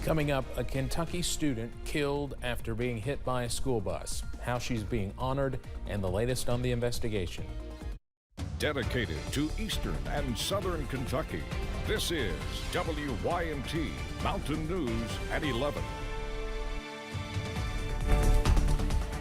Coming up, a Kentucky student killed after being hit by a school bus, how she's being honored, and the latest on the investigation. Dedicated to Eastern and Southern Kentucky, this is WYMT Mountain News at 11.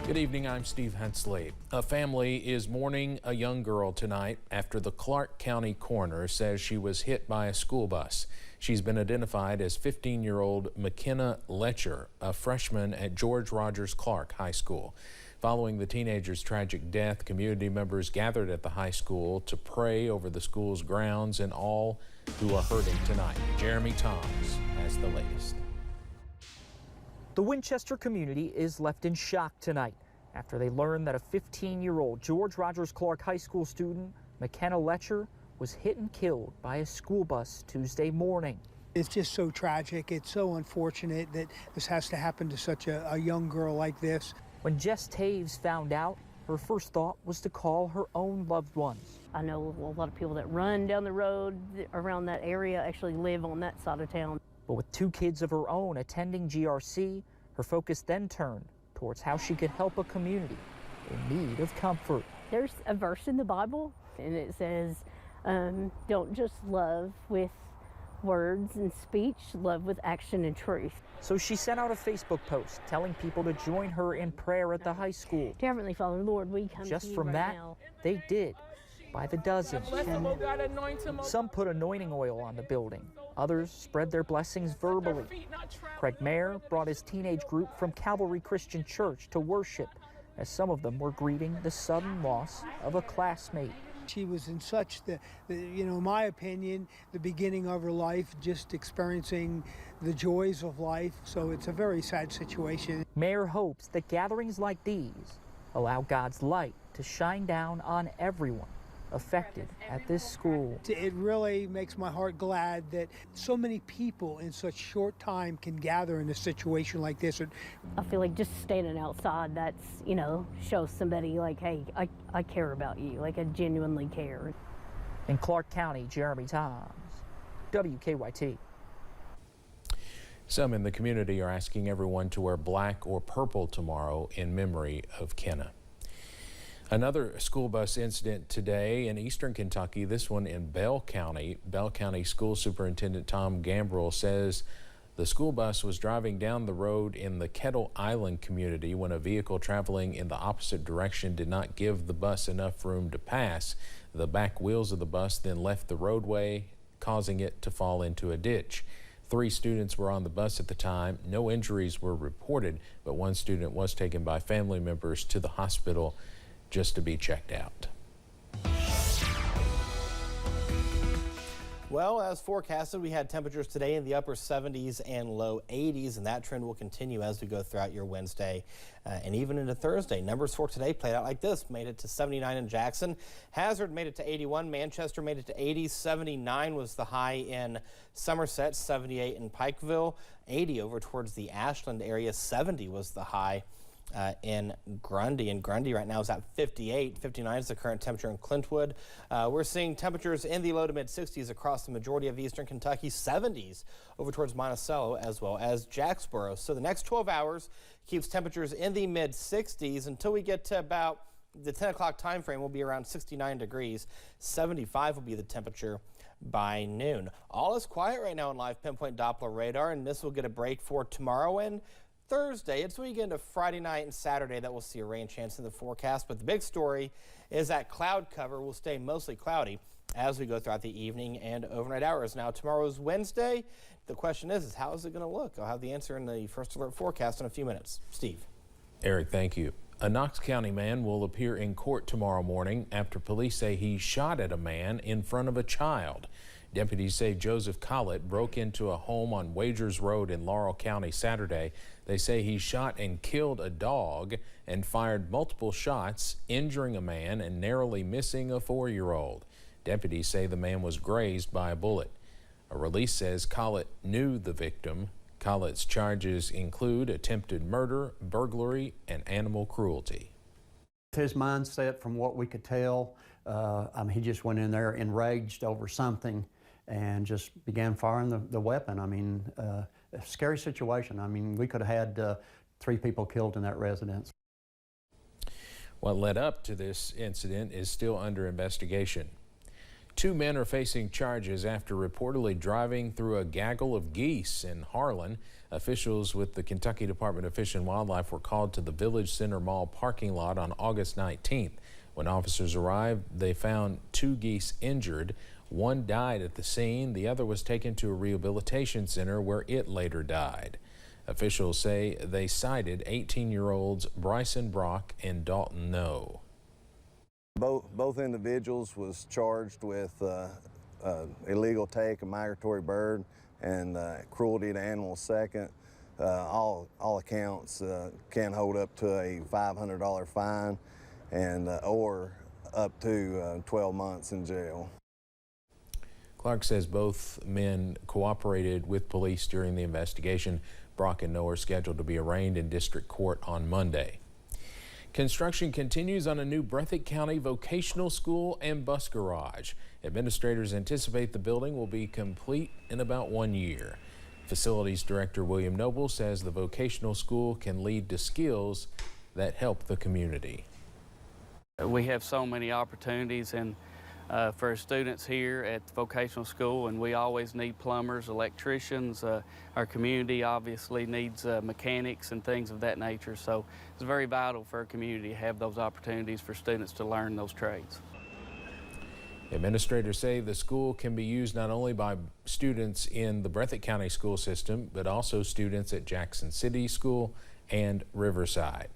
Good evening, I'm Steve Hensley. A family is mourning a young girl tonight after the Clark County coroner says she was hit by a school bus. She's been identified as 15-year-old McKenna Letcher, a freshman at George Rogers Clark High School. Following the teenager's tragic death, community members gathered at the high school to pray over the school's grounds and all who are hurting tonight. Jeremy Toms has the latest. The Winchester community is left in shock tonight after they learned that a 15-year-old George Rogers Clark High School student, McKenna Letcher, was hit and killed by a school bus Tuesday morning. It's just so tragic. It's so unfortunate that this has to happen to such a young girl like this. When Jess Taves found out, her first thought was to call her own loved ones. I know a lot of people that run down the road around that area actually live on that side of town. But with two kids of her own attending GRC, her focus then turned towards how she could help a community in need of comfort. There's a verse in the Bible, and it says, don't just love with words and speech, love with action and truth. So she sent out a Facebook post telling people to join her in prayer at the high school. Dear Heavenly Father, Lord, we come Just to you from right that, now. they did, by the dozen. Some put anointing oil on the building. Others spread their blessings verbally. Craig Mayer brought his teenage group from Calvary Christian Church to worship, as some of them were grieving the sudden loss of a classmate. She was in such in my opinion, the beginning of her life, just experiencing the joys of life. So it's a very sad situation. Mayer hopes that gatherings like these allow God's light to shine down on everyone affected at this school. It really makes my heart glad that so many people in such short time can gather in a situation like this. I feel like just standing outside, that's, shows somebody like, hey, I care about you, like I genuinely care. In Clark County, Jeremy Toms, WKYT. Some in the community are asking everyone to wear black or purple tomorrow in memory of Kenna. Another school bus incident today in eastern Kentucky, this one in Bell County. Bell County School Superintendent Tom Gambrill says the school bus was driving down the road in the Kettle Island community when a vehicle traveling in the opposite direction did not give the bus enough room to pass. The back wheels of the bus then left the roadway, causing it to fall into a ditch. 3 students were on the bus at the time. No injuries were reported, but one student was taken by family members to the hospital just to be checked out. Well, as forecasted, we had temperatures today in the upper 70s and low 80s, and that trend will continue as we go throughout your Wednesday and even into Thursday. Numbers for today played out like this. Made it to 79 in Jackson. Hazard made it to 81. Manchester made it to 80. 79 was the high in Somerset. 78 in Pikeville. 80 over towards the Ashland area. 70 was the high in Grundy, and Grundy right now is at 58. 59 is the current temperature in Clintwood. We're seeing temperatures in the low to mid 60s across the majority of eastern Kentucky, 70s over towards Monticello as well as Jacksboro. So the next 12 hours keeps temperatures in the mid 60s until we get to about the 10 o'clock time frame. Will be around 69 degrees. 75 will be the temperature by noon. All is quiet right now on live pinpoint Doppler radar, and this will get a break for tomorrow and Thursday. It's when you get into Friday night and Saturday that we'll see a rain chance in the forecast. But the big story is that cloud cover will stay mostly cloudy as we go throughout the evening and overnight hours. Now, tomorrow is Wednesday. The question is how is it going to look? I'll have the answer in the first alert forecast in a few minutes. Steve. Eric, thank you. A Knox County man will appear in court tomorrow morning after police say he shot at a man in front of a child. Deputies say Joseph Collett broke into a home on Wagers Road in Laurel County Saturday. They say he shot and killed a dog and fired multiple shots, injuring a man and narrowly missing a 4-year-old. Deputies say the man was grazed by a bullet. A release says Collett knew the victim. Collett's charges include attempted murder, burglary, and animal cruelty. His mindset, from what we could tell, he just went in there enraged over something and just began firing the weapon. a scary situation. I mean, we could have had 3 people killed in that residence. What led up to this incident is still under investigation. 2 men are facing charges after reportedly driving through a gaggle of geese in Harlan. Officials with the Kentucky Department of Fish and Wildlife were called to the Village Center Mall parking lot on August 19th. When officers arrived, they found 2 geese injured. One died at the scene. The other was taken to a rehabilitation center where it later died. Officials say they cited 18-year-olds Bryson Brock and Dalton Noe. Both individuals was charged with illegal take, a migratory bird, and cruelty to animals second. All accounts can hold up to a $500 fine and or up to 12 months in jail. Clark says both men cooperated with police during the investigation. Brock and Noe are scheduled to be arraigned in district court on Monday. Construction continues on a new Breathitt County vocational school and bus garage. Administrators anticipate the building will be complete in about 1 year. Facilities Director William Noble says the vocational school can lead to skills that help the community. We have so many opportunities for students here at the vocational school, and we always need plumbers, electricians. Our community obviously needs mechanics and things of that nature, so it's very vital for our community to have those opportunities for students to learn those trades. Administrators say the school can be used not only by students in the Breathitt County school system, but also students at Jackson City School and Riverside.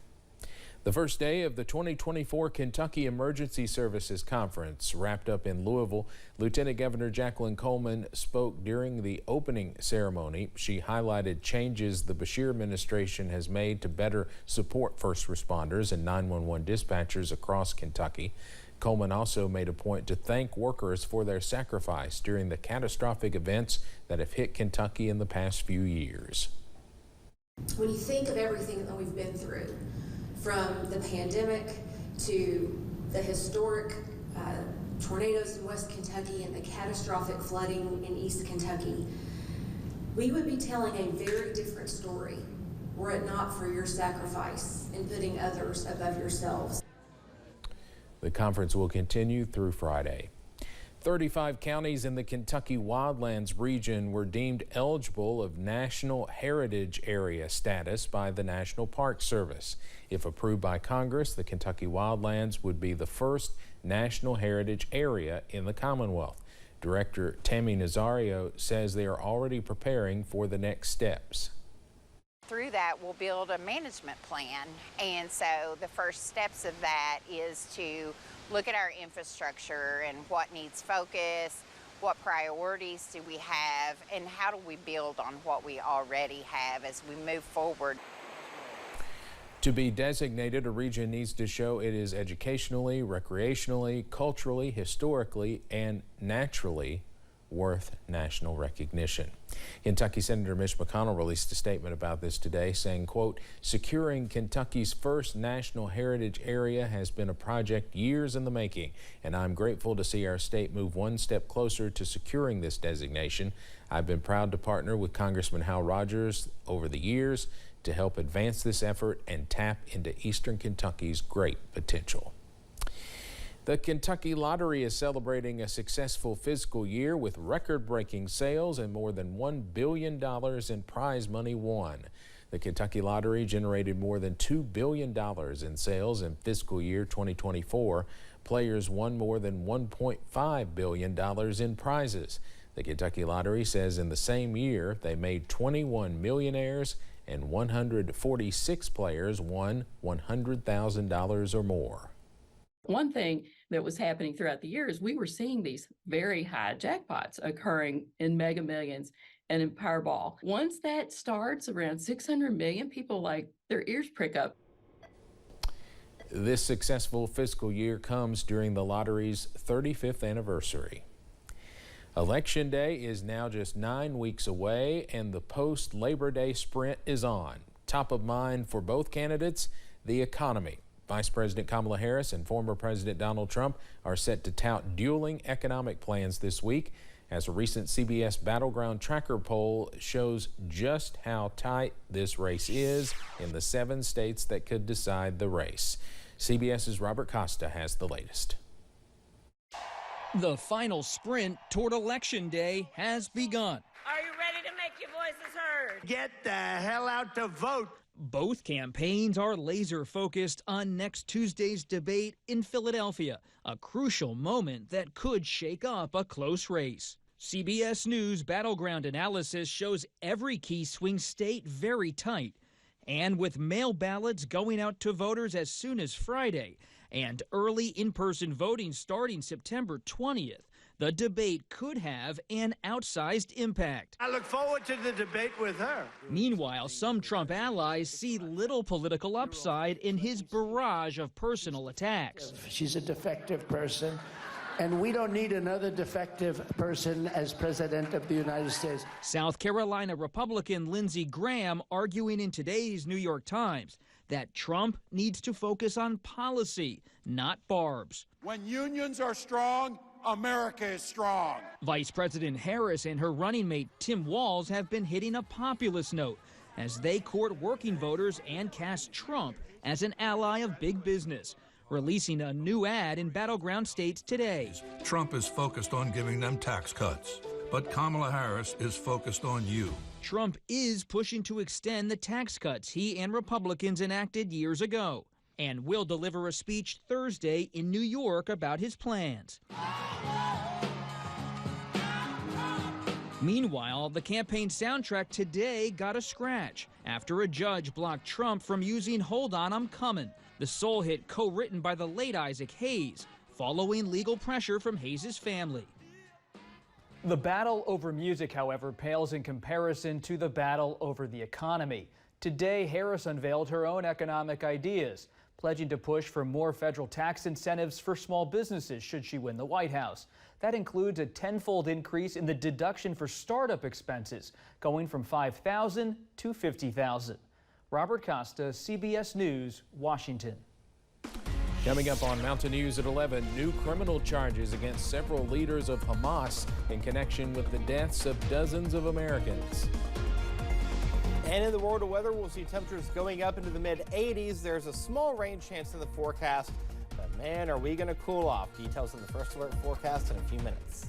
The first day of the 2024 Kentucky Emergency Services Conference wrapped up in Louisville. Lieutenant Governor Jacqueline Coleman spoke during the opening ceremony. She highlighted changes the Beshear administration has made to better support first responders and 911 dispatchers across Kentucky. Coleman also made a point to thank workers for their sacrifice during the catastrophic events that have hit Kentucky in the past few years. When you think of everything that we've been through, from the pandemic to the historic tornadoes in West Kentucky and the catastrophic flooding in East Kentucky, we would be telling a very different story were it not for your sacrifice in putting others above yourselves. The conference will continue through Friday. 35 counties in the Kentucky Wildlands region were deemed eligible of National Heritage Area status by the National Park Service. If approved by Congress, the Kentucky Wildlands would be the first National Heritage Area in the Commonwealth. Director Tammy Nazario says they are already preparing for the next steps. Through that, we'll build a management plan, and so the first steps of that is to look at our infrastructure and what needs focus, what priorities do we have, and how do we build on what we already have as we move forward. To be designated, a region needs to show it is educationally, recreationally, culturally, historically, and naturally worth national recognition. Kentucky Senator Mitch McConnell released a statement about this today, saying, quote, "Securing Kentucky's first National Heritage Area has been a project years in the making, and I'm grateful to see our state move one step closer to securing this designation. I've been proud to partner with Congressman Hal Rogers over the years to help advance this effort and tap into Eastern Kentucky's great potential." The Kentucky Lottery is celebrating a successful fiscal year with record-breaking sales and more than $1 billion in prize money won. The Kentucky Lottery generated more than $2 billion in sales in fiscal year 2024. Players won more than $1.5 billion in prizes. The Kentucky Lottery says in the same year they made 21 millionaires and 146 players won $100,000 or more. One thing that was happening throughout the year is we were seeing these very high jackpots occurring in Mega Millions and in Powerball. Once that starts around 600 million, people like their ears prick up. This successful fiscal year comes during the lottery's 35th anniversary. Election Day is now just 9 weeks away, and the post-Labor Day sprint is on. Top of mind for both candidates, the economy. Vice President Kamala Harris and former President Donald Trump are set to tout dueling economic plans this week. as a recent CBS Battleground Tracker poll shows just how tight this race is in the 7 states that could decide the race. CBS's Robert Costa has the latest. The final sprint toward Election Day has begun. Are you ready to make your voices heard? Get the hell out to vote. Both campaigns are laser focused on next Tuesday's debate in Philadelphia, a crucial moment that could shake up a close race. CBS News Battleground analysis shows every key swing state very tight. And with mail ballots going out to voters as soon as Friday and early in-person voting starting September 20th, the debate could have an outsized impact. I look forward to the debate with her. Meanwhile, some Trump allies see little political upside in his barrage of personal attacks. She's a defective person, and we don't need another defective person as president of the United States. South Carolina Republican Lindsey Graham arguing in today's New York Times that Trump needs to focus on policy, not barbs. When unions are strong, America is strong. Vice President Harris and her running mate Tim Walz have been hitting a populist note as they court working voters and cast Trump as an ally of big business, releasing a new ad in battleground states today. Trump is focused on giving them tax cuts, but Kamala Harris is focused on you. Trump is pushing to extend the tax cuts he and Republicans enacted years ago, and will deliver a speech Thursday in New York about his plans. Meanwhile, the campaign soundtrack today got a scratch after a judge blocked Trump from using Hold On, I'm Coming, the soul hit co-written by the late Isaac Hayes, following legal pressure from Hayes' family. The battle over music, however, pales in comparison to the battle over the economy. Today, Harris unveiled her own economic ideas, pledging to push for more federal tax incentives for small businesses should she win the White House. That includes a tenfold increase in the deduction for startup expenses, going from $5,000 to $50,000. Robert Costa, CBS News, Washington. Coming up on Mountain News at 11, new criminal charges against several leaders of Hamas in connection with the deaths of dozens of Americans. And in the world of weather, we'll see temperatures going up into the mid-80s. There's a small rain chance in the forecast, but man, are we going to cool off. Details in the First Alert forecast in a few minutes.